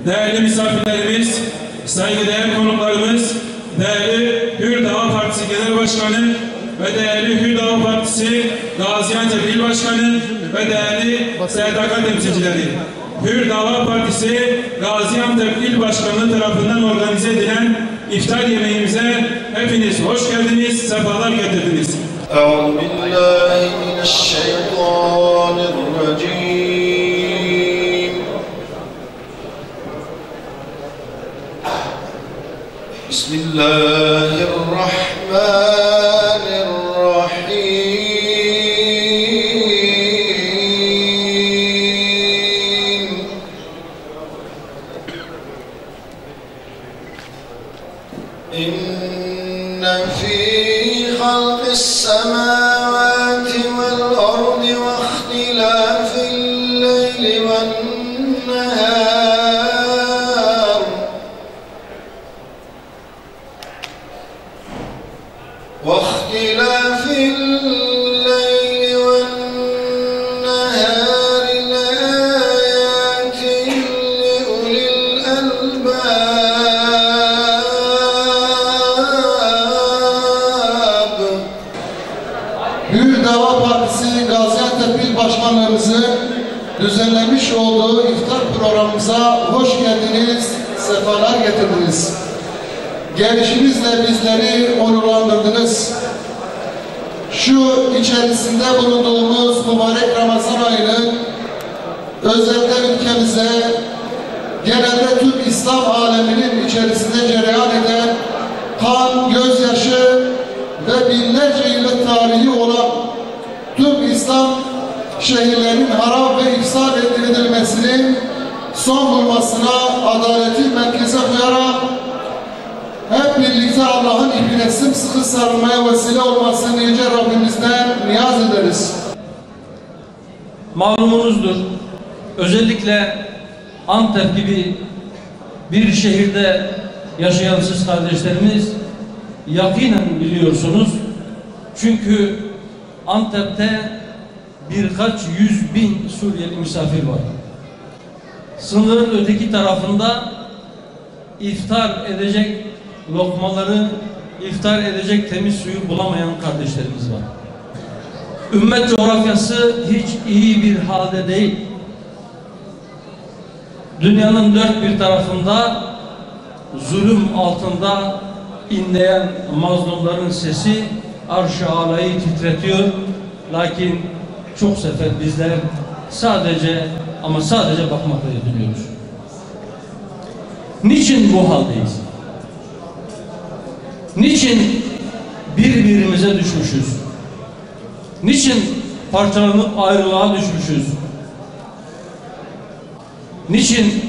Değerli misafirlerimiz, saygıdeğer konuklarımız, değerli Hür Dava Partisi Genel Başkanı ve değerli Hür Dava Partisi Gaziantep İl Başkanı ve değerli SDK temsilcileri. Hür Dava Partisi Gaziantep İl Başkanlığı tarafından organize edilen iftar yemeğimize hepiniz hoş geldiniz, sefalar getirdiniz. Bismillahirrahmanirrahim. İnne fî halqis semâvâti vel ardi ve ihtilâfil leyli ven nehâr واختلاف الليل والنهار لآيات لأولي الألباب. Hür Dava Partisi Gaziantep İl Başkanlığımızın düzenlemiş olduğu iftar programımıza hoş geldiniz, sefalar getirdiniz. Gelişinizle bizleri onurlandırdınız. Şu içerisinde bulunduğumuz mübarek Ramazan ayının özellikle ülkemize, genelde tüm İslam aleminin içerisinde cereyan eden kan, gözyaşı ve binlerce yıllık tarihi olan tüm İslam şehirlerinin harap ve ifsad edilmesinin son bulmasına adaleti merkeze koyarak hep birlikte Allah'ın ipine sımsıkı sarılmaya vesile olmasını Yüce Rabbimizden niyaz ederiz. Malumunuzdur, özellikle Antep gibi bir şehirde yaşayan siz kardeşlerimiz yakinen biliyorsunuz. Çünkü Antep'te birkaç 100.000 Suriyeli misafir var. Sınırın öteki tarafında iftar edecek lokmaları, iftar edecek temiz suyu bulamayan kardeşlerimiz var. Ümmet coğrafyası hiç iyi bir halde değil. Dünyanın dört bir tarafında zulüm altında inleyen mazlumların sesi arş-ı alayı titretiyor. Lakin çok sefer bizler sadece ama sadece bakmakla yetiniyoruz. Niçin bu haldeyiz? Niçin birbirimize düşmüşüz? Niçin parçalanıp ayrılığa düşmüşüz? Niçin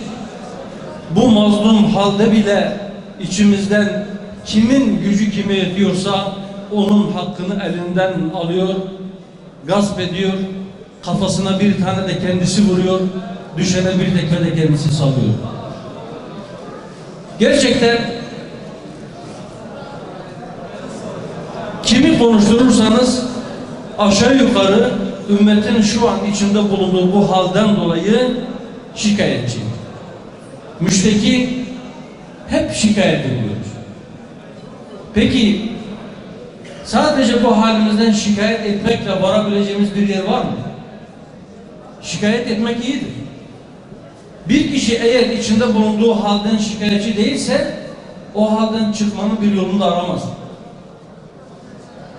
bu mazlum halde bile içimizden kimin gücü kime yetiyorsa onun hakkını elinden alıyor, gasp ediyor, kafasına bir tane de kendisi vuruyor, düşene bir tekme de kendisi salıyor. Gerçekten kimi konuşturursanız aşağı yukarı ümmetin şu an içinde bulunduğu bu halden dolayı şikayetçi. Müşteki hep şikayet ediyoruz. Peki sadece bu halimizden şikayet etmekle varabileceğimiz bir yer var mı? Şikayet etmek iyidir. Bir kişi eğer içinde bulunduğu halden şikayetçi değilse o halden çıkmanın bir yolunu da aramaz.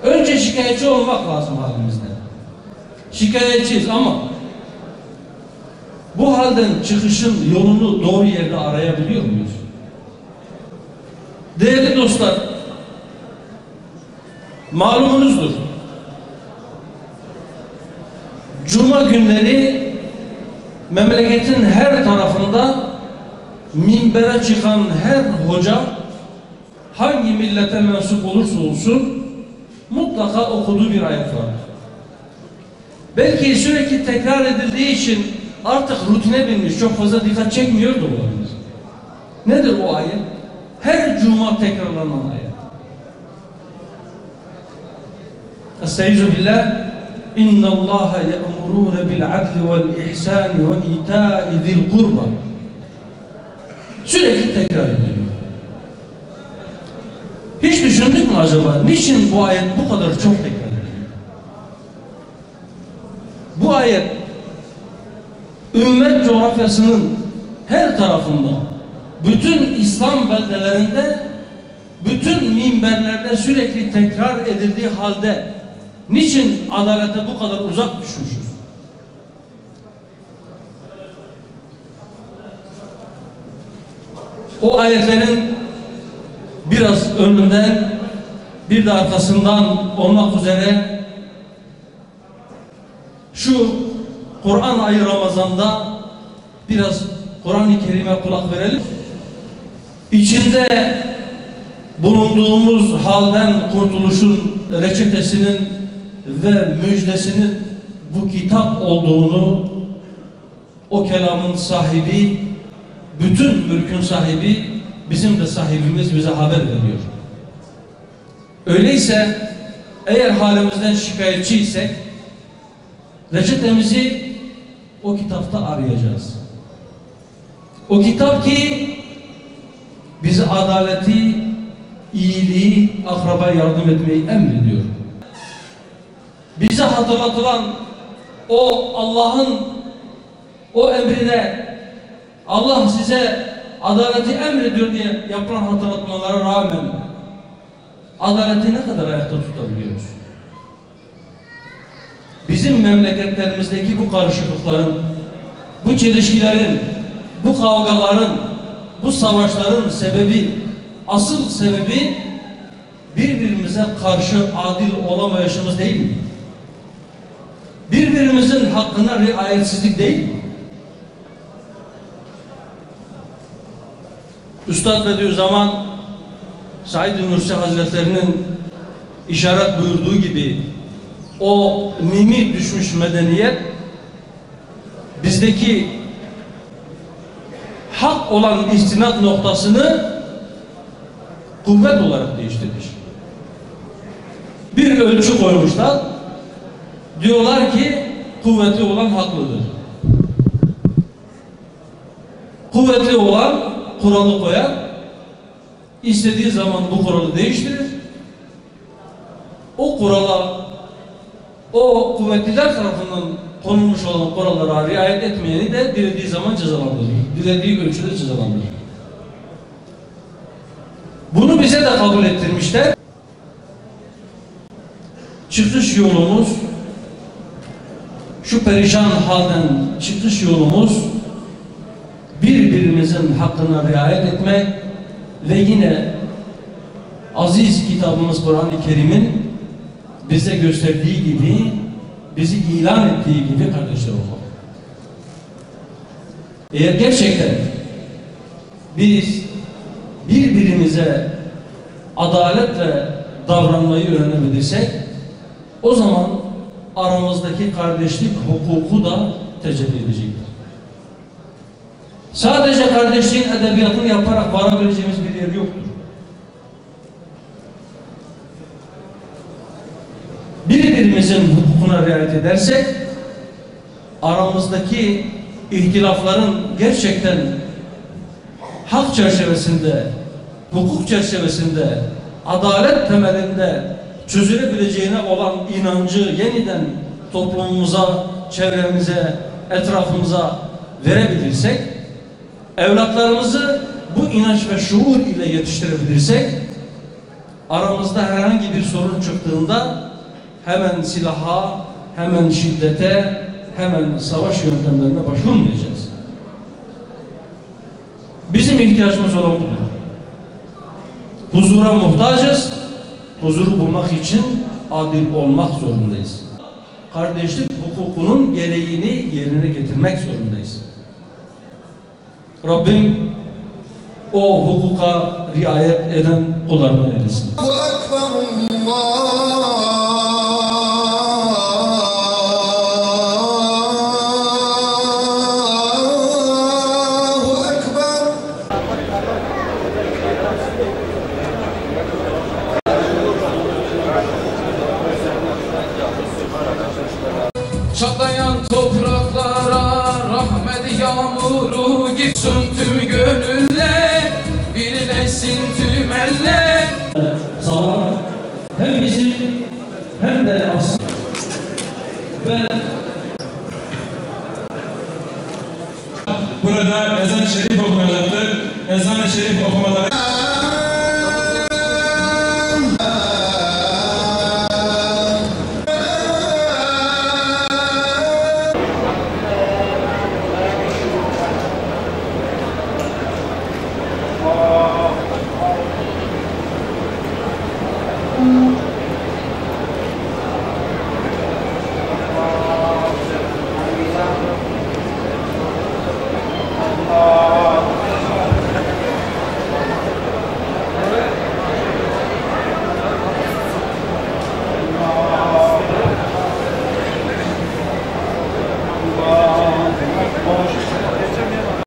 Önce şikayetçi olmak lazım halimizden. Şikayetçiyiz ama bu halden çıkışın yolunu doğru yerde arayabiliyor muyuz? Değerli dostlar, malumunuzdur. Cuma günleri memleketin her tarafında minbere çıkan her hoca hangi millete mensup olursa olsun mutlaka okuduğu bir ayet var. Belki sürekli tekrar edildiği için artık rutine binmiş, çok fazla dikkat çekmiyor da olabilir. Nedir o ayet? Her cuma tekrarlanan ayet. Estaizu billah. İnna Allaha ya'muruna bil adli vel ihsani ve ita'i zil kurba. Sürekli tekrar ediliyor. Hiç düşündük mü acaba? Niçin bu ayet bu kadar çok tekrar ediliyor? Bu ayet ümmet coğrafyasının her tarafında, bütün İslam beldelerinde, bütün minberlerde sürekli tekrar edildiği halde niçin adalete bu kadar uzak düşmüşüz? O ayetlerin biraz önünden bir de arkasından olmak üzere şu Kur'an ayı Ramazan'da biraz Kur'an-ı Kerim'e kulak verelim. İçinde bulunduğumuz halden kurtuluşun reçetesinin ve müjdesinin bu kitap olduğunu o kelamın sahibi, bütün mülkün sahibi, bizim de sahibimiz bize haber veriyor. Öyleyse eğer halimizden şikayetçiysek reçetemizi o kitapta arayacağız. O kitap ki bize adaleti, iyiliği, akraba yardım etmeyi emrediyor. Bize hatırlatılan o Allah'ın o emrine, Allah size adaleti emrediyor diye yapılan hatırlatmalara rağmen adaleti ne kadar ayakta tutabiliyoruz? Bizim memleketlerimizdeki bu karışıklıkların, bu çelişkilerin, bu kavgaların, bu savaşların sebebi, asıl sebebi birbirimize karşı adil olamayışımız değil mi? Birbirimizin hakkına riayetsizlik değil mi? Üstad Bediüzzaman Said Nursi Hazretlerinin işaret buyurduğu gibi o mimi düşmüş medeniyet bizdeki hak olan istinad noktasını kuvvet olarak değiştirmiş. Bir ölçü koymuşlar. Diyorlar ki kuvvetli olan haklıdır. Kuvvetli olan kuralı koyar. İstediği zaman bu kuralı değiştirir. O kurala, o kuvvetliler tarafından konulmuş olan kurallara riayet etmeyeni de dilediği zaman cezalandırır. Dilediği ölçüde cezalandırır. Bunu bize de kabul ettirmişler. Çıkış yolumuz, şu perişan halden çıkış yolumuz birbirimizin hakkına riayet etmek ve yine aziz kitabımız Kur'an-ı Kerim'in bize gösterdiği gibi, bizi ilan ettiği gibi kardeşler olmak. Eğer gerçekten biz birbirimize adaletle davranmayı öğrenebilirsek, o zaman aramızdaki kardeşlik hukuku da tecelli edecektir. Sadece kardeşliğin edebiyatını yaparak varabileceğimiz bir yer yoktur. Birbirimizin hukukuna riayet edersek, aramızdaki ihtilafların gerçekten hak çerçevesinde, hukuk çerçevesinde, adalet temelinde çözülebileceğine olan inancı yeniden toplumumuza, çevremize, etrafımıza verebilirsek, evlatlarımızı bu inanç ve şuur ile yetiştirebilirsek, aramızda herhangi bir sorun çıktığında hemen silaha, hemen şiddete, hemen savaş yöntemlerine başvurmayacağız. Bizim ihtiyacımız olan budur. Huzura muhtacız. Huzuru bulmak için adil olmak zorundayız. Kardeşlik hukukunun gereğini yerine getirmek zorundayız. Rabbim o hukuka riayet eden kullarından eylesin. Çatlayan topraklara rahmet yağmuru gitsin tüm gönüller, birleşsin tüm eller. Sağlamak hem bizim hem de aslında burada ezan-ı şerif okunacaktır. Ezan-ı şerif okumaları